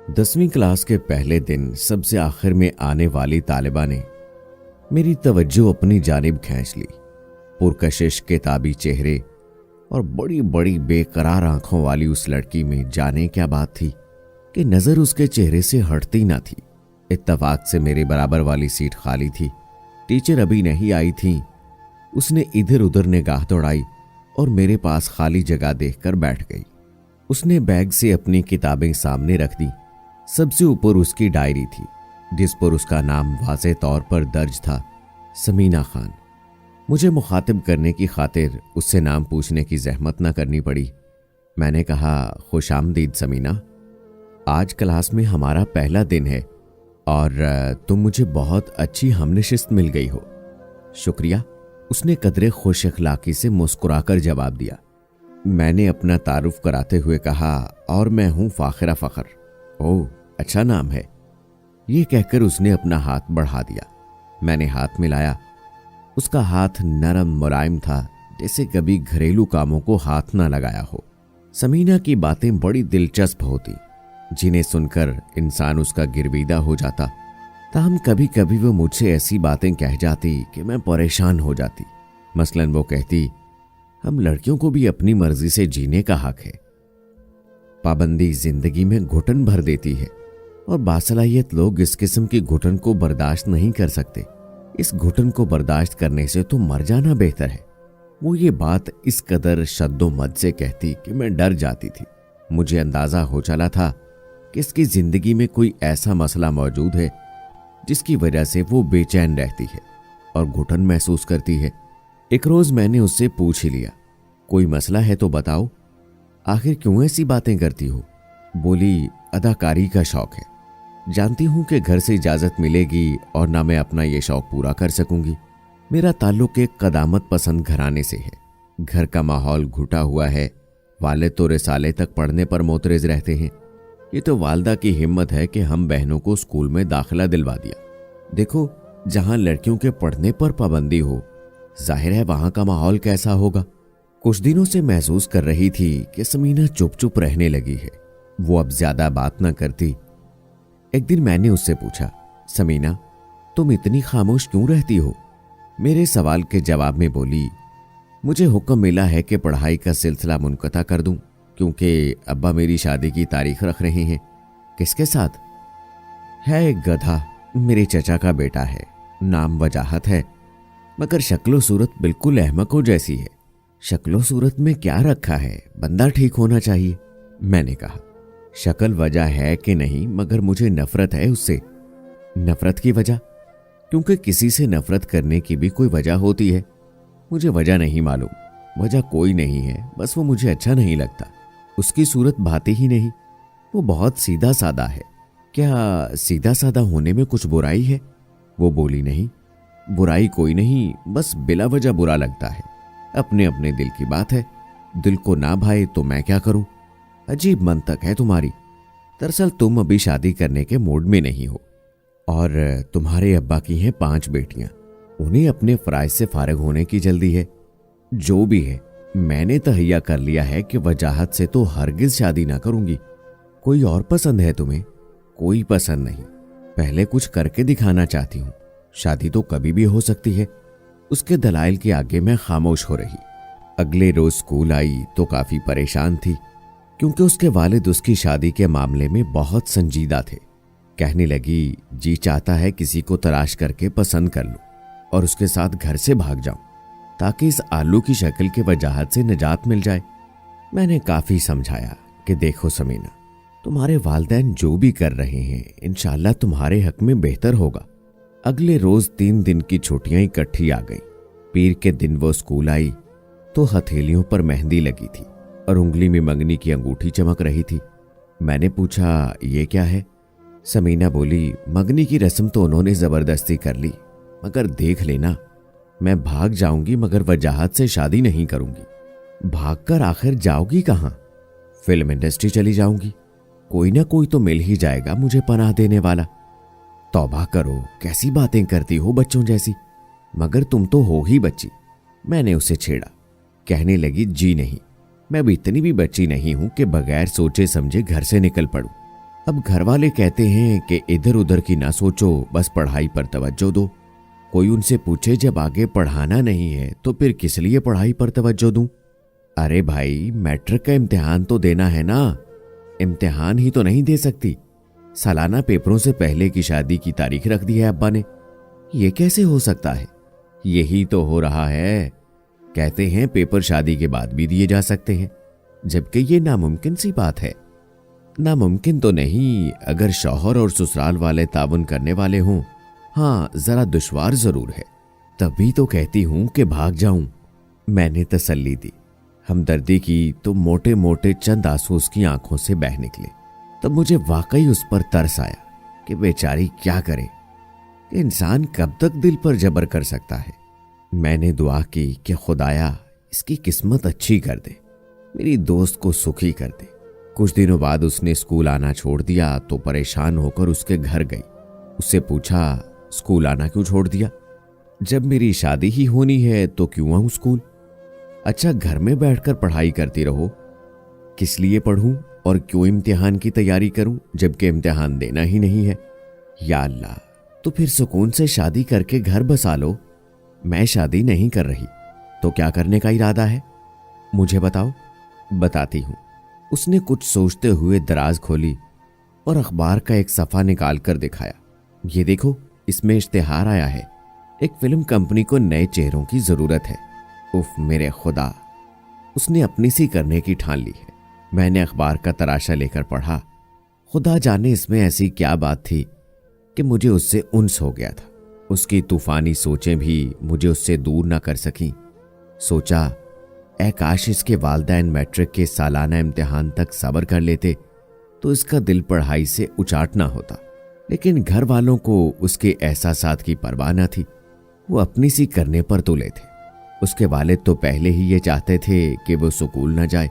10वीं क्लास के पहले दिन सबसे आखिर में आने वाली तालिबा ने मेरी तवज्जो अपनी जानिब खींच ली। पुरकशिश किताबी चेहरे और बड़ी बड़ी बेकरार आंखों वाली उस लड़की में जाने क्या बात थी कि नजर उसके चेहरे से हटती ना थी। इत्तफाक से मेरे बराबर वाली सीट खाली थी। टीचर अभी नहीं आई थी। उसने इधर उधर निगाह दौड़ाई और मेरे पास खाली जगह देखकर बैठ गई। उसने बैग से अपनी किताबें सामने रख दी। सबसे ऊपर उसकी डायरी थी जिस पर उसका नाम वाज़े तौर पर दर्ज था, समीना खान। मुझे मुखातिब करने की खातिर उससे नाम पूछने की जहमत न करनी पड़ी। मैंने कहा, खुशामदीद समीना, आज क्लास में हमारा पहला दिन है और तुम मुझे बहुत अच्छी हमनशिस्त मिल गई हो। शुक्रिया, उसने कदरे खुश अखलाकी से मुस्कुराकर जवाब दिया। मैंने अपना तारुफ कराते हुए कहा, और मैं हूं फाखिरा फखर। ओह, अच्छा नाम है। ये कहकर उसने अपना हाथ बढ़ा दिया। मैंने हाथ मिलाया। उसका हाथ नरम मुलायम था, जैसे कभी घरेलू कामों को हाथ ना लगाया हो। समीना की बातें बड़ी दिलचस्प होती, जिन्हें सुनकर इंसान उसका गिरवीदा हो जाता। ताहम कभी कभी वो मुझसे ऐसी बातें कह जाती कि मैं परेशान हो जाती। मसलन वो कहती, हम लड़कियों को भी अपनी मर्जी से जीने का हक है। पाबंदी जिंदगी में घुटन भर देती है और बासलाहियत लोग इस किस्म की घुटन को बर्दाश्त नहीं कर सकते। इस घुटन को बर्दाश्त करने से तो मर जाना बेहतर है। वो ये बात इस कदर शद्दो मद से कहती कि मैं डर जाती थी। मुझे अंदाजा हो चला था कि इसकी जिंदगी में कोई ऐसा मसला मौजूद है जिसकी वजह से वो बेचैन रहती है और घुटन महसूस करती है। एक रोज मैंने उससे पूछ ही लिया, कोई मसला है तो बताओ, आखिर क्यों ऐसी बातें करती हो? बोली, अदाकारी का शौक है। जानती हूं कि घर से इजाजत मिलेगी और ना मैं अपना ये शौक पूरा कर सकूंगी। मेरा ताल्लुक एक कदामत पसंद घराने से है। घर का माहौल घुटा हुआ है। वालिद तो रिसाले तक पढ़ने पर मोतरज रहते हैं। ये तो वालदा की हिम्मत है कि हम बहनों को स्कूल में दाखिला दिलवा दिया। देखो, जहां लड़कियों के पढ़ने पर पाबंदी हो, जाहिर है वहां का माहौल कैसा होगा। कुछ दिनों से महसूस कर रही थी कि समीना चुप चुप रहने लगी है। वो अब ज्यादा बात ना करती। एक दिन मैंने उससे पूछा, समीना, तुम इतनी खामोश क्यों रहती हो? मेरे सवाल के जवाब में बोली, मुझे हुक्म मिला है कि पढ़ाई का सिलसिला मुनक़ता कर दूं, क्योंकि अब्बा मेरी शादी की तारीख रख रहे हैं। किसके साथ? है एक गधा, मेरे चचा का बेटा है। नाम वजाहत है, मगर शक्लो सूरत बिल्कुल अहमकों जैसी है। शक्लो सूरत में क्या रखा है, बंदा ठीक होना चाहिए। मैंने कहा, शक्ल वजह है कि नहीं, मगर मुझे नफरत है उससे। नफरत की वजह? क्योंकि किसी से नफरत करने की भी कोई वजह होती है। मुझे वजह नहीं मालूम। वजह कोई नहीं है, बस वो मुझे अच्छा नहीं लगता। उसकी सूरत भाती ही नहीं। वो बहुत सीधा सादा है। क्या सीधा सादा होने में कुछ बुराई है? वो बोली, नहीं, बुराई कोई नहीं, बस बिला वजह बुरा लगता है। अपने अपने दिल की बात है। दिल को ना भाए तो मैं क्या करूं? अजीब मंतक है तुम्हारी। दरअसल तुम अभी शादी करने के मूड में नहीं हो और तुम्हारे अब्बा की हैं 5 बेटियां। उन्हें अपने फराइज से फारिग होने की जल्दी है। जो भी है, मैंने तहैया कर लिया है कि वजाहत से तो हरगिज शादी ना करूंगी। कोई और पसंद है तुम्हें? कोई पसंद नहीं। पहले कुछ करके दिखाना चाहती हूं। शादी तो कभी भी हो सकती है। उसके दलाइल के आगे मैं खामोश हो रही। अगले रोज स्कूल आई तो काफी परेशान थी, क्योंकि उसके वालिद उसकी शादी के मामले में बहुत संजीदा थे। कहने लगी, जी चाहता है किसी को तलाश करके पसंद कर लूं और उसके साथ घर से भाग जाऊं, ताकि इस आलू की शक्ल के वजाहत से निजात मिल जाए। मैंने काफी समझाया कि देखो समीना, तुम्हारे वालिदैन जो भी कर रहे हैं इंशाअल्लाह तुम्हारे हक में बेहतर होगा। अगले रोज 3 दिन की छुट्टियां इकट्ठी आ गई। पीर के दिन वो स्कूल आई तो हथेलियों पर मेहंदी लगी थी और उंगली में मंगनी की अंगूठी चमक रही थी। मैंने पूछा, ये क्या है? समीना बोली, मंगनी की रस्म तो उन्होंने जबरदस्ती कर ली, मगर देख लेना, मैं भाग जाऊंगी मगर वजाहत से शादी नहीं करूंगी। भागकर आखिर जाओगी कहां? फिल्म इंडस्ट्री चली जाऊंगी। कोई ना कोई तो मिल ही जाएगा मुझे पनाह देने वाला। तौबा करो, कैसी बातें करती हो बच्चों जैसी। मगर तुम तो हो ही बच्ची। मैंने उसे छेड़ा। कहने लगी, जी नहीं, मैं भी इतनी भी बच्ची नहीं हूं कि बगैर सोचे समझे घर से निकल पड़ूं। अब घर वाले कहते हैं कि इधर उधर की ना सोचो, बस पढ़ाई पर तवज्जो दो। कोई उनसे पूछे जब आगे पढ़ाना नहीं है तो फिर किस लिए पढ़ाई पर तवज्जो दूं? अरे भाई, मैट्रिक का इम्तिहान तो देना है ना, इम्तिहान ही तो नहीं दे सकती। सालाना पेपरों से पहले की शादी की तारीख रख दी है अब्बा ने। ये कैसे हो सकता है? यही तो हो रहा है। कहते हैं पेपर शादी के बाद भी दिए जा सकते हैं, जबकि ये नामुमकिन सी बात है। नामुमकिन तो नहीं, अगर शौहर और ससुराल वाले ताउन करने वाले हों। हाँ, जरा दुश्वार जरूर है। तभी तो कहती हूं कि भाग जाऊं। मैंने तसल्ली दी। हमदर्दी की तो मोटे मोटे चंद आंसू उसकी आंखों से बह निकले। तब मुझे वाकई उस पर तरस आया कि बेचारी क्या करे, कि इंसान कब तक दिल पर जबर कर सकता है। मैंने दुआ की कि खुदाया इसकी किस्मत अच्छी कर दे, मेरी दोस्त को सुखी कर दे। कुछ दिनों बाद उसने स्कूल आना छोड़ दिया तो परेशान होकर उसके घर गई। उससे पूछा, स्कूल आना क्यों छोड़ दिया? जब मेरी शादी ही होनी है तो क्यों आऊं स्कूल? अच्छा, घर में बैठकर पढ़ाई करती रहो। किस लिए पढ़ूं और क्यों इम्तिहान की तैयारी करूं जबकि इम्तिहान देना ही नहीं है? या अल्लाह, तो फिर सुकून से शादी करके घर बसा लो। मैं शादी नहीं कर रही तो क्या करने का इरादा है? मुझे बताओ। बताती हूं। उसने कुछ सोचते हुए दराज खोली और अखबार का एक सफ़ा निकाल कर दिखाया। ये देखो, इसमें इश्तिहार आया है, एक फिल्म कंपनी को नए चेहरों की जरूरत है। उफ मेरे खुदा, उसने अपनी सी करने की ठान ली है। मैंने अखबार का तराशा लेकर पढ़ा। खुदा जाने इसमें ऐसी क्या बात थी कि मुझे उससे उन्स हो गया था। उसकी तूफानी सोचें भी मुझे उससे दूर ना कर सकीं। सोचा, ऐ काश इसके वालिदैन मैट्रिक के सालाना इम्तिहान तक सब्र कर लेते तो इसका दिल पढ़ाई से उचाट ना होता। लेकिन घर वालों को उसके एहसासात की परवाह न थी। वो अपनी सी करने पर तुले थे। उसके वालिद तो पहले ही ये चाहते थे कि वो स्कूल न जाए।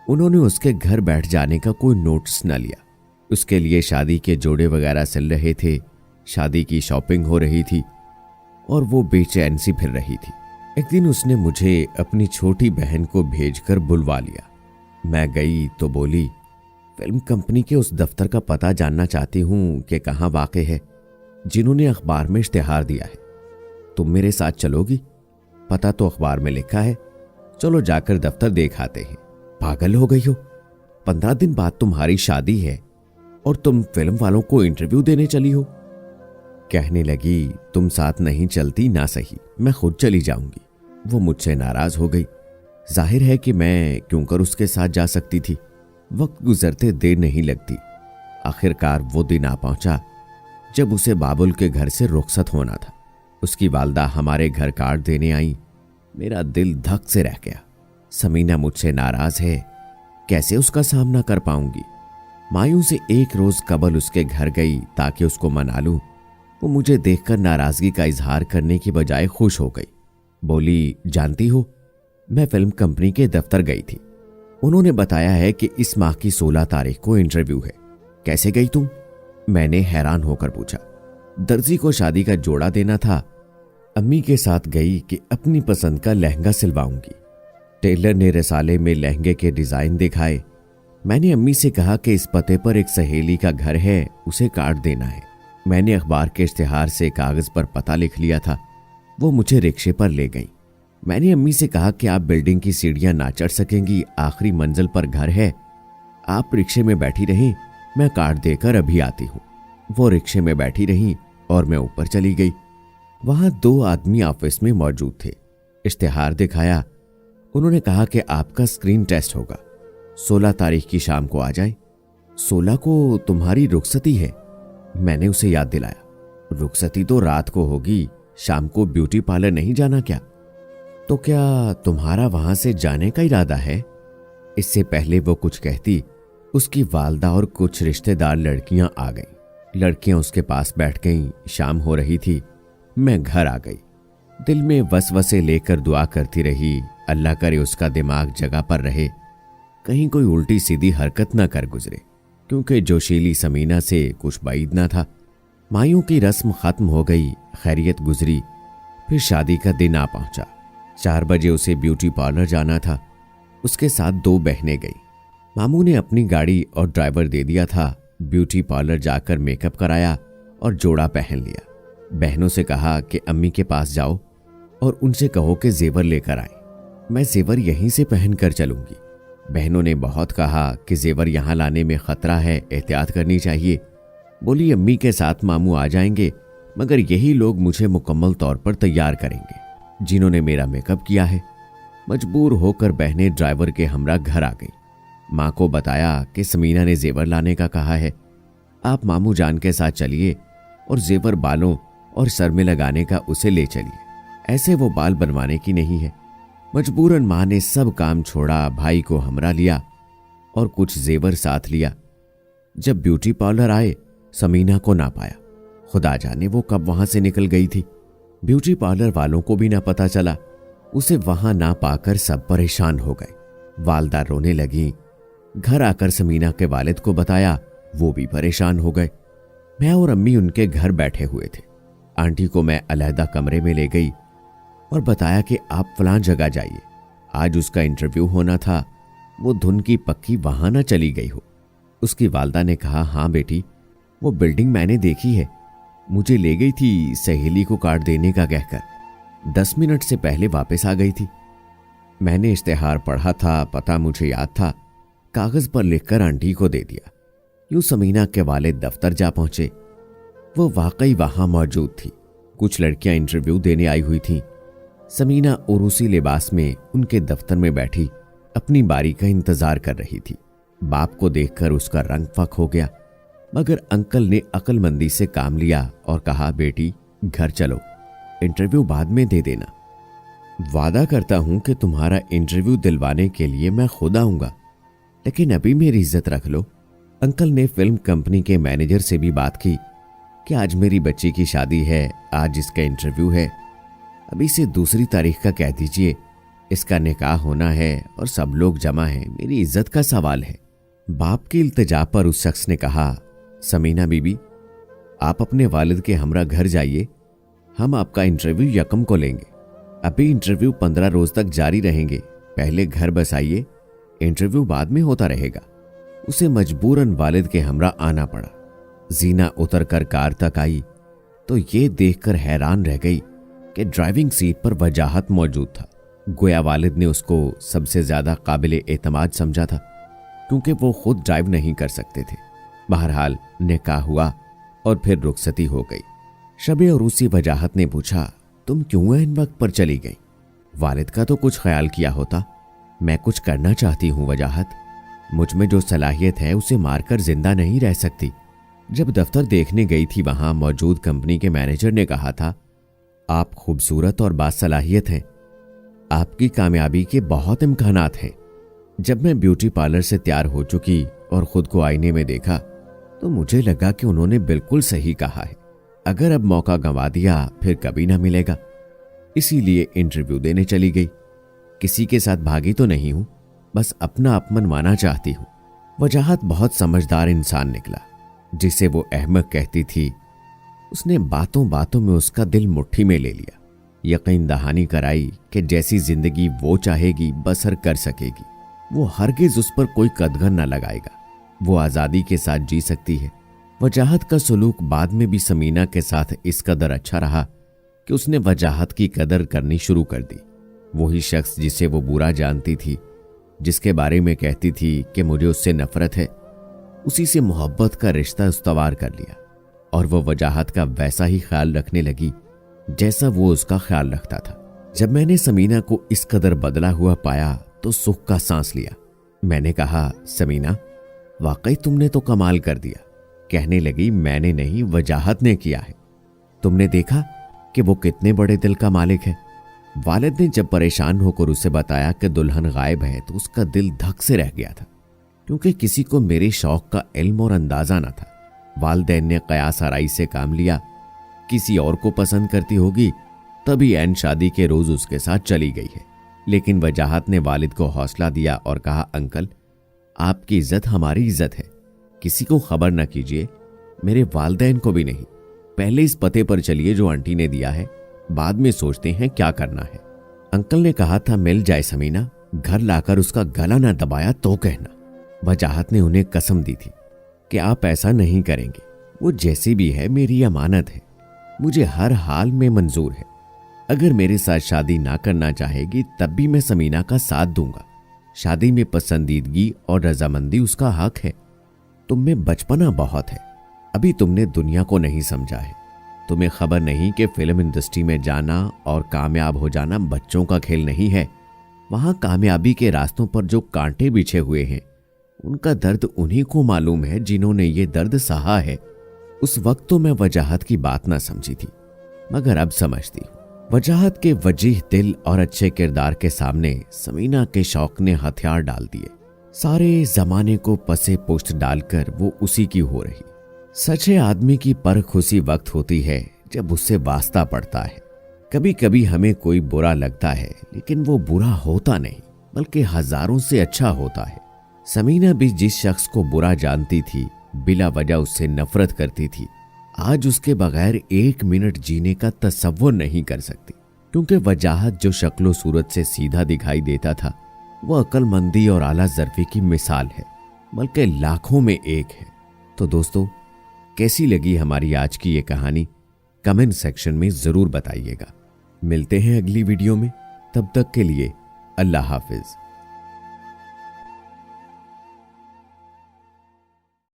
उन्होंने उसके घर बैठ जाने का कोई नोटिस न लिया। उसके लिए शादी के जोड़े वगैरह सिल रहे थे, शादी की शॉपिंग हो रही थी और वो बेचैन सी फिर रही थी। एक दिन उसने मुझे अपनी छोटी बहन को भेजकर बुलवा लिया। मैं गई तो बोली, फिल्म कंपनी के उस दफ्तर का पता जानना चाहती हूं कि कहाँ वाक़ है, जिन्होंने अखबार में इश्तिहार दिया है। तुम मेरे साथ चलोगी? पता तो अखबार में लिखा है, चलो जाकर दफ्तर देख आते हैं। पागल हो गई हो? 15 दिन बाद तुम्हारी शादी है और तुम फिल्म वालों को इंटरव्यू देने चली हो। कहने लगी, तुम साथ नहीं चलती ना सही, मैं खुद चली जाऊंगी। वो मुझसे नाराज हो गई। जाहिर है कि मैं क्यों कर उसके साथ जा सकती थी। वक्त गुजरते देर नहीं लगती। आखिरकार वो दिन आ पहुंचा जब उसे बाबुल के घर से रुखसत होना था। उसकी वालदा हमारे घर कार्ड देने आई। मेरा दिल धक से रह गया। समीना मुझसे नाराज है, कैसे उसका सामना कर पाऊंगी। मायूं से एक रोज कबल उसके घर गई ताकि उसको मना लूं। वो मुझे देखकर नाराजगी का इजहार करने की बजाय खुश हो गई। बोली, जानती हो, मैं फिल्म कंपनी के दफ्तर गई थी। उन्होंने बताया है कि इस माह की 16 तारीख को इंटरव्यू है। कैसे गई तुम? मैंने हैरान होकर पूछा। दर्जी को शादी का जोड़ा देना था। अम्मी के साथ गई कि अपनी पसंद का लहंगा सिलवाऊंगी। टेलर ने रिसाले में लहंगे के डिजाइन दिखाए। मैंने अम्मी से कहा कि इस पते पर एक सहेली का घर है, उसे कार्ड देना है। मैंने अखबार के इश्तिहार से कागज पर पता लिख लिया था। वो मुझे रिक्शे पर ले गई। मैंने अम्मी से कहा कि आप बिल्डिंग की सीढ़ियां ना चढ़ सकेंगी, आखिरी मंजिल पर घर है। आप रिक्शे में बैठी रहें, मैं कार्ड देकर अभी आती हूँ। वो रिक्शे में बैठी रहीं और मैं ऊपर चली गई। वहां 2 आदमी ऑफिस में मौजूद थे। इश्तिहार दिखाया। उन्होंने कहा कि आपका स्क्रीन टेस्ट होगा, 16 तारीख की शाम को आ जाए। 16 को तुम्हारी रुखसती है? मैंने उसे याद दिलाया। रुखसती तो रात को होगी, शाम को ब्यूटी पार्लर नहीं जाना क्या? तो क्या तुम्हारा वहां से जाने का इरादा है? इससे पहले वो कुछ कहती, उसकी वालदा और कुछ रिश्तेदार लड़कियां आ गईं। लड़कियां उसके पास बैठ गईं। शाम हो रही थी। मैं घर आ गई। दिल में वसवसे लेकर दुआ करती रही, अल्लाह करे उसका दिमाग जगह पर रहे, कहीं कोई उल्टी सीधी हरकत न कर गुजरे, क्योंकि जोशीली समीना से कुछ बाइद न था। मायूं की रस्म खत्म हो गई, खैरियत गुजरी। फिर शादी का दिन आ पहुंचा। 4 बजे उसे ब्यूटी पार्लर जाना था। उसके साथ 2 बहनें गई। मामू ने अपनी गाड़ी और ड्राइवर दे दिया था। ब्यूटी पार्लर जाकर मेकअप कराया और जोड़ा पहन लिया। बहनों से कहा कि अम्मी के पास जाओ और उनसे कहो कि जेवर लेकर आए, मैं जेवर यहीं से पहन कर चलूंगी। बहनों ने बहुत कहा कि जेवर यहां लाने में खतरा है, एहतियात करनी चाहिए। बोली अम्मी के साथ मामू आ जाएंगे, मगर यही लोग मुझे मुकम्मल तौर पर तैयार करेंगे जिन्होंने मेरा मेकअप किया है। मजबूर होकर बहनें ड्राइवर के हमरा घर आ गई। माँ को बताया कि समीना ने जेवर लाने का कहा है, आप मामू जान के साथ चलिए और जेवर बालों और सर में लगाने का उसे ले चलिए, ऐसे वो बाल बनवाने की नहीं है। मजबूरन माँ ने सब काम छोड़ा, भाई को हमरा लिया और कुछ जेवर साथ लिया। जब ब्यूटी पार्लर आए, समीना को ना पाया। खुदा जाने वो कब वहां से निकल गई थी। ब्यूटी पार्लर वालों को भी ना पता चला। उसे वहां ना पाकर सब परेशान हो गए। वालदा रोने लगी। घर आकर समीना के वालिद को बताया, वो भी परेशान हो गए। मैं और अम्मी उनके घर बैठे हुए थे। आंटी को मैं अलहदा कमरे में ले गई और बताया कि आप फलां जगह जाइए, आज उसका इंटरव्यू होना था, वो धुन की पक्की वहां ना चली गई हो। उसकी वालदा ने कहा, हाँ बेटी, वो बिल्डिंग मैंने देखी है, मुझे ले गई थी सहेली को कार्ड देने का कहकर। 10 मिनट से पहले वापस आ गई थी। मैंने इश्तेहार पढ़ा था, पता मुझे याद था, कागज पर लिखकर आंटी को दे दिया। यूं समीना के वालिद दफ्तर जा पहुंचे। वो वाकई वहां मौजूद थी। कुछ लड़कियां इंटरव्यू देने आई हुई थीं। समीना उरूसी लिबास में उनके दफ्तर में बैठी अपनी बारी का इंतजार कर रही थी। बाप को देखकर उसका रंग फक हो गया, मगर अंकल ने अक्लमंदी से काम लिया और कहा, बेटी घर चलो, इंटरव्यू बाद में दे देना। वादा करता हूं कि तुम्हारा इंटरव्यू दिलवाने के लिए मैं खुद आऊंगा, लेकिन अभी मेरी इज्जत रख लो। अंकल ने फिल्म कंपनी के मैनेजर से भी बात की कि आज मेरी बच्ची की शादी है, आज इसका इंटरव्यू है, अभी से 2 तारीख का कह दीजिए, इसका निकाह होना है और सब लोग जमा हैं, मेरी इज्जत का सवाल है। बाप की इल्तिजा पर उस शख्स ने कहा, समीना बीबी, आप अपने वालिद के हमरा घर जाइए, हम आपका इंटरव्यू यकम को लेंगे। अभी इंटरव्यू 15 रोज तक जारी रहेंगे, पहले घर बसाइए, इंटरव्यू बाद में होता रहेगा। उसे मजबूरन वालिद के हमरा आना पड़ा। जीना उतरकर कार तक आई तो ये देखकर हैरान रह गई कि ड्राइविंग सीट पर वजाहत मौजूद था। गोया वालिद ने उसको सबसे ज्यादा काबिल एतमाद समझा था, क्योंकि वो खुद ड्राइव नहीं कर सकते थे। बहरहाल निकाह हुआ और फिर रुखसती हो गई। शबे और उसी वजाहत ने पूछा, तुम क्यों इन वक्त पर चली गई? वालिद का तो कुछ ख्याल किया होता। मैं कुछ करना चाहती हूँ वजाहत, मुझ में जो सलाहियत है उसे मारकर जिंदा नहीं रह सकती। जब दफ्तर देखने गई थी, वहां मौजूद कंपनी के मैनेजर ने कहा था, आप खूबसूरत और बासलाहियत हैं, आपकी कामयाबी के बहुत इम्कानात हैं। जब मैं ब्यूटी पार्लर से तैयार हो चुकी और खुद को आईने में देखा तो मुझे लगा कि उन्होंने बिल्कुल सही कहा है, अगर अब मौका गंवा दिया फिर कभी ना मिलेगा। इसीलिए इंटरव्यू देने चली गई। किसी के साथ भागी तो नहीं हूं, बस अपना अपमनवाना चाहती हूं। वजाहत बहुत समझदार इंसान निकला, जिसे वो अहमक कहती थी। उसने बातों बातों में उसका दिल मुट्ठी में ले लिया, यकीन दहानी कराई कि जैसी जिंदगी वो चाहेगी बसर कर सकेगी। वो हरगिज उस पर कोई कदगन न लगाएगा, वो आज़ादी के साथ जी सकती है। वजाहत का सलूक बाद में भी समीना के साथ इस कदर अच्छा रहा कि उसने वजाहत की कदर करनी शुरू कर दी। वही शख्स जिसे वो बुरा जानती थी, जिसके बारे में कहती थी कि मुझे उससे नफरत है, उसी से मोहब्बत का रिश्ता उस्तवार कर लिया और वो वजाहत का वैसा ही ख्याल रखने लगी जैसा वो उसका ख्याल रखता था। जब मैंने समीना को इस कदर बदला हुआ पाया तो सुख का सांस लिया। मैंने कहा, समीना वाकई तुमने तो कमाल कर दिया। कहने लगी, मैंने नहीं, वजाहत ने किया है। तुमने देखा कि वो कितने बड़े दिल का मालिक है। वालिद ने जब परेशान होकर उसे बताया कि दुल्हन गायब है तो उसका दिल धक से रह गया था, क्योंकि किसी को मेरे शौक का इल्म और अंदाजा न था। वालिदैन ने कयास आराई से काम लिया, किसी और को पसंद करती होगी तभी ऐन शादी के रोज उसके साथ चली गई है। लेकिन वजाहत ने वालिद को हौसला दिया और कहा, अंकल आपकी इज्जत हमारी इज्जत है, किसी को खबर न कीजिए, मेरे वालिदैन को भी नहीं। पहले इस पते पर चलिए जो आंटी ने दिया है, बाद में सोचते हैं क्या करना है। अंकल ने कहा था, मिल जाए समीना, घर लाकर उसका गला न दबाया तो कहना। वजाहत ने उन्हें कसम दी थी कि आप ऐसा नहीं करेंगे। वो जैसी भी है मेरी अमानत है, मुझे हर हाल में मंजूर है। अगर मेरे साथ शादी ना करना चाहेगी तब भी मैं समीना का साथ दूंगा। शादी में पसंदीदगी और रजामंदी उसका हक है। तुम में बचपना बहुत है, अभी तुमने दुनिया को नहीं समझा है। तुम्हें खबर नहीं कि फिल्म इंडस्ट्री में जाना और कामयाब हो जाना बच्चों का खेल नहीं है। वहां कामयाबी के रास्तों पर जो कांटे बिछे हुए हैं उनका दर्द उन्हीं को मालूम है जिन्होंने ये दर्द सहा है। उस वक्त तो मैं वजाहत की बात ना समझी थी, मगर अब समझती हूँ। वजाहत के वजीह दिल और अच्छे किरदार के सामने समीना के शौक ने हथियार डाल दिए। सारे जमाने को पसे पुष्ट डालकर वो उसी की हो रही। सच्चे आदमी की परख उसी वक्त होती है जब उससे वास्ता पड़ता है। कभी कभी हमें कोई बुरा लगता है, लेकिन वो बुरा होता नहीं बल्कि हजारों से अच्छा होता है। समीना भी जिस शख्स को बुरा जानती थी, बिला वजह उससे नफरत करती थी, आज उसके बगैर 1 मिनट जीने का तसव्वुर नहीं कर सकती। क्योंकि वजाहत जो शक्लो सूरत से सीधा दिखाई देता था वो अक्लमंदी और आला ज़र्फ़ी की मिसाल है, बल्कि लाखों में एक है। तो दोस्तों, कैसी लगी हमारी आज की ये कहानी कमेंट सेक्शन में ज़रूर बताइएगा। मिलते हैं अगली वीडियो में, तब तक के लिए अल्लाह हाफिज़।